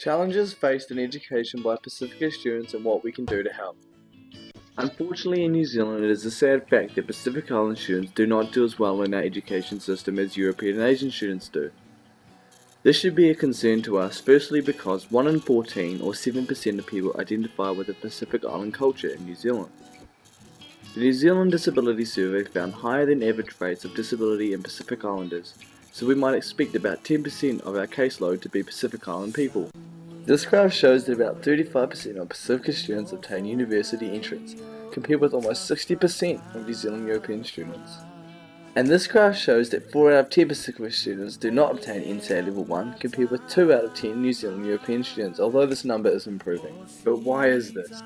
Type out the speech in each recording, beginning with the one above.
Challenges faced in education by Pasifika students and what we can do to help. Unfortunately in New Zealand it is a sad fact that Pacific Island students do not do as well in our education system as European and Asian students do. This should be a concern to us firstly because 1 in 14 or 7% of people identify with the Pacific Island culture in New Zealand. The New Zealand Disability Survey found higher than average rates of disability in Pacific Islanders, so we might expect about 10% of our caseload to be Pacific Island people. This graph shows that about 35% of Pacifica students obtain university entrance, compared with almost 60% of New Zealand European students. And this graph shows that 4 out of 10 Pacifica students do not obtain NSA Level 1, compared with 2 out of 10 New Zealand European students, although this number is improving. But why is this?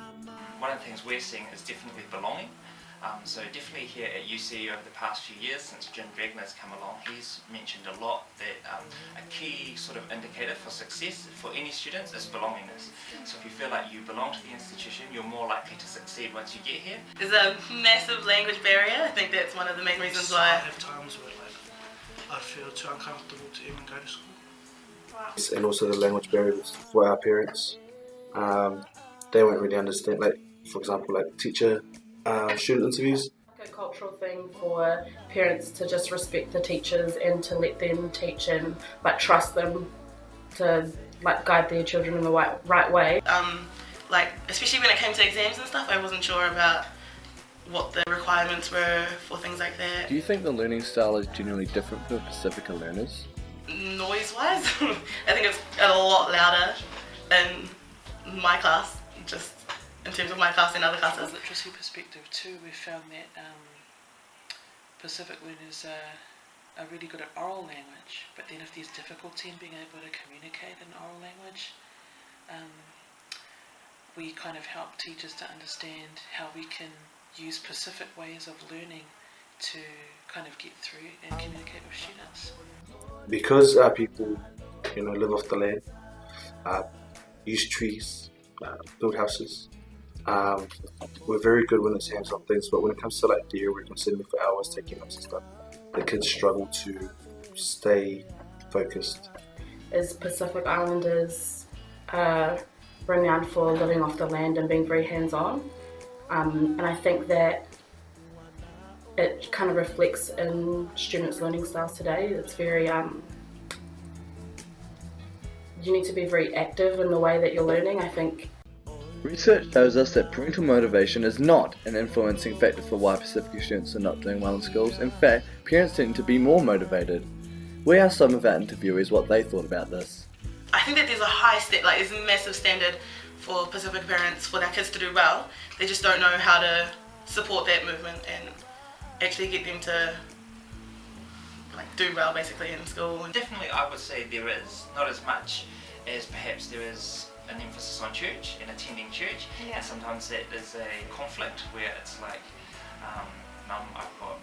One of the things we're seeing is definitely belonging. So definitely here at UC over the past few years since Jim Dragner's come along, he's mentioned a lot that a key sort of indicator for success for any students is belongingness. So if you feel like you belong to the institution, you're more likely to succeed once you get here. There's a massive language barrier. I think that's one of the main reasons why. I have times where I feel too uncomfortable to even go to school. Wow. And also the language barriers for our parents. They won't really understand, for example, teacher student interviews. A cultural thing for parents to just respect the teachers and to let them teach and trust them to guide their children in the right way. Especially when it came to exams and stuff, I wasn't sure about what the requirements were for things like that. Do you think the learning style is generally different for Pacifica learners? Noise-wise, I think it's a lot louder in my class, just in terms of my class and other classes. From a literacy perspective too, we found that Pacific learners are really good at oral language, but then if there's difficulty in being able to communicate in oral language, we kind of help teachers to understand how we can use Pacific ways of learning to kind of get through and communicate with students. Because our people, live off the land, use trees, build houses. We're very good when it's hands-on things, but when it comes to theory, we can sit in for hours taking notes and stuff. The kids struggle to stay focused. As Pacific Islanders renowned for living off the land and being very hands-on, and I think that it kind of reflects in students' learning styles today. It's very you need to be very active in the way that you're learning, I think. Research shows us that parental motivation is not an influencing factor for why Pacifica students are not doing well in schools. In fact, parents tend to be more motivated. We asked some of our interviewees what they thought about this. I think that there's a high there's a massive standard for Pacific parents for their kids to do well. They just don't know how to support that movement and actually get them to do well basically in school. Definitely I would say there is, not as much as perhaps there is an emphasis on church and attending church, and sometimes that is a conflict where it's Mum, I've got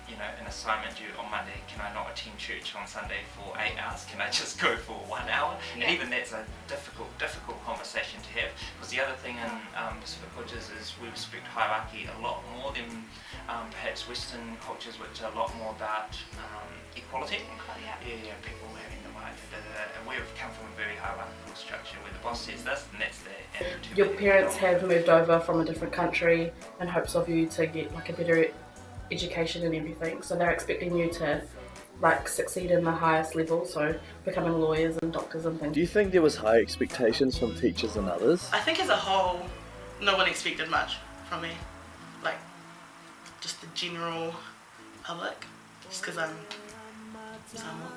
an assignment due on Monday, can I not attend church on Sunday for 8 hours, can I just go for 1 hour? And even that's a difficult conversation to have, because the other thing in Pacific cultures is we respect hierarchy a lot more than perhaps Western cultures, which are a lot more about equality. People having the right, and we've come from a very hierarchical structure where the boss says this and that's that. And your parents have moved over from a different country in hopes of you to get a better education and everything, so they're expecting you to succeed in the highest level, so becoming lawyers and doctors and things. Do you think there was high expectations from teachers and others? I think as a whole, no one expected much from me, just the general public, just because I'm somewhat,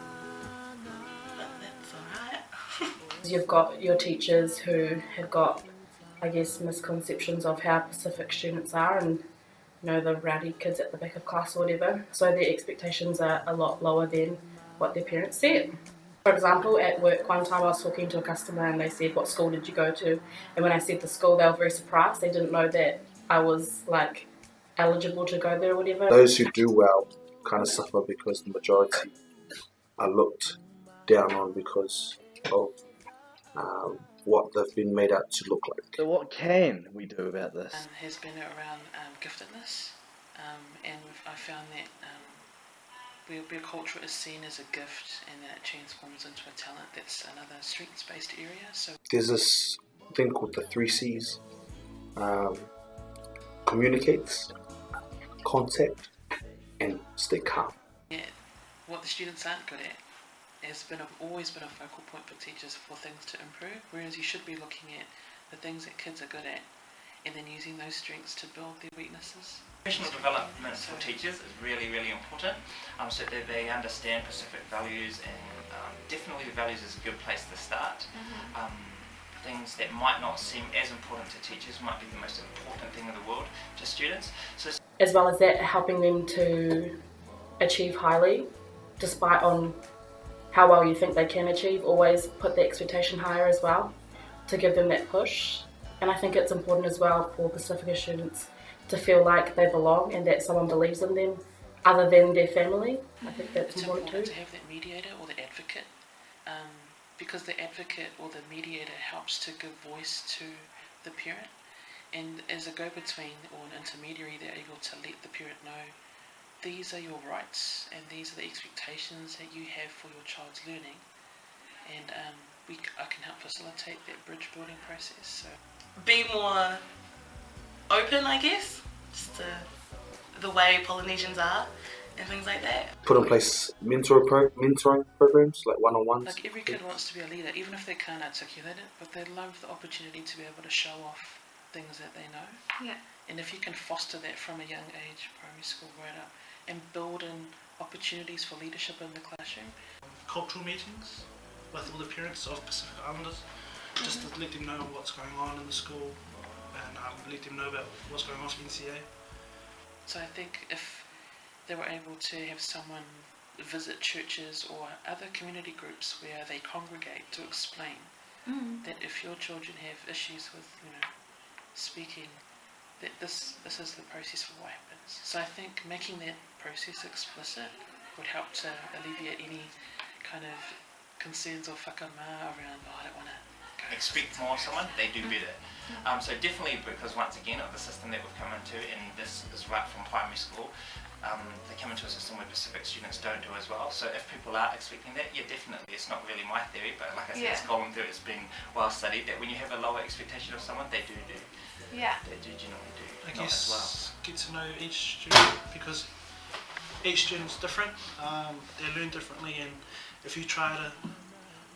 but that's alright. You've got your teachers who have got, misconceptions of how Pacific students are, and the rowdy kids at the back of class or whatever, so their expectations are a lot lower than what their parents said. For example, at work one time I was talking to a customer and they said, what school did you go to? And when I said the school, they were very surprised. They didn't know that I was eligible to go there or whatever. Those who do well kind of suffer because the majority are looked down on because of what they've been made out to look like. So what can we do about this? Has been around giftedness, and I found that where culture is seen as a gift and then it transforms into a talent, that's another strengths-based area. So There's this thing called the 3 C's. Communicates, contact, and stay calm. yeah, what the students aren't good at has always been a focal point for teachers for things to improve, whereas you should be looking at the things that kids are good at and then using those strengths to build their weaknesses. Professional development for teachers is really, really important, so that they understand Pacific values, and definitely the values is a good place to start. Things that might not seem as important to teachers might be the most important thing in the world to students. So, As well as that, helping them to achieve highly, despite on how well you think they can achieve, always put the expectation higher as well, to give them that push. And I think it's important as well for Pasifika students to feel like they belong and that someone believes in them other than their family. I think that's It's important important too. to have that mediator or the advocate, because the advocate or the mediator helps to give voice to the parent, and as a go-between or an intermediary, they're able to let the parent know these are your rights and these are the expectations that you have for your child's learning, and I can help facilitate that bridge building process. So Be more open, I guess, just to the way Polynesians are and things like that. Put in place mentoring programs, like one-on-ones. like every kid wants to be a leader, even if they can't articulate it, but they love the opportunity to be able to show off things that they know. Yeah. And if you can foster that from a young age, primary school right up, and build in opportunities for leadership in the classroom. Cultural meetings with all the parents of Pacific Islanders, just to let them know what's going on in the school, and let them know about what's going on with NCA. So I think if they were able to have someone visit churches or other community groups where they congregate to explain that if your children have issues with, speaking, that this is the process for what happens. So I think making that process explicit would help to alleviate any kind of concerns or whakamā around, I don't want to expect more of someone, they do better. So definitely, because once again of the system that we've come into, and this is right from primary school, they come into a system where Pacific students don't do as well. So if people are expecting that, yeah, definitely, it's not really my theory, but like I said, it's gone through, it's been well studied, that when you have a lower expectation of someone, they do Yeah. they do generally do I not as well. guess get to know each student, because each student's different, they learn differently, and if you try to,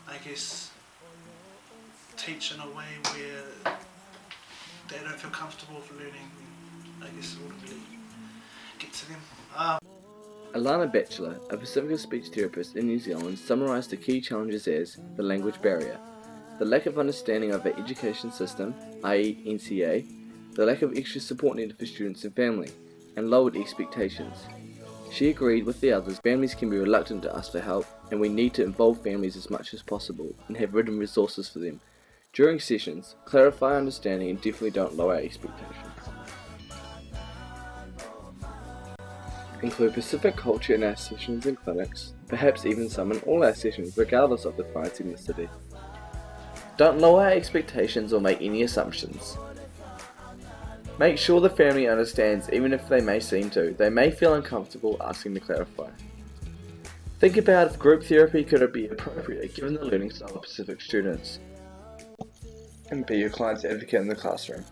I guess, teach in a way where they don't feel comfortable with learning, I guess it wouldn't really get to them. Alana Batchelor, a Pasifika speech therapist in New Zealand, summarised the key challenges as the language barrier, the lack of understanding of our education system, i.e. NCA, the lack of extra support needed for students and family, and lowered expectations. She agreed with the others families can be reluctant to ask for help, and we need to involve families as much as possible and have written resources for them. During sessions, clarify understanding and definitely don't lower our expectations. Include Pacific culture in our sessions and clinics, perhaps even some in all our sessions regardless of the client's ethnicity. Don't lower our expectations or make any assumptions. Make sure the family understands, even if they may seem to. They may feel uncomfortable asking to clarify. Think about if group therapy could be appropriate given the learning style of Pacific students. And be your client's advocate in the classroom.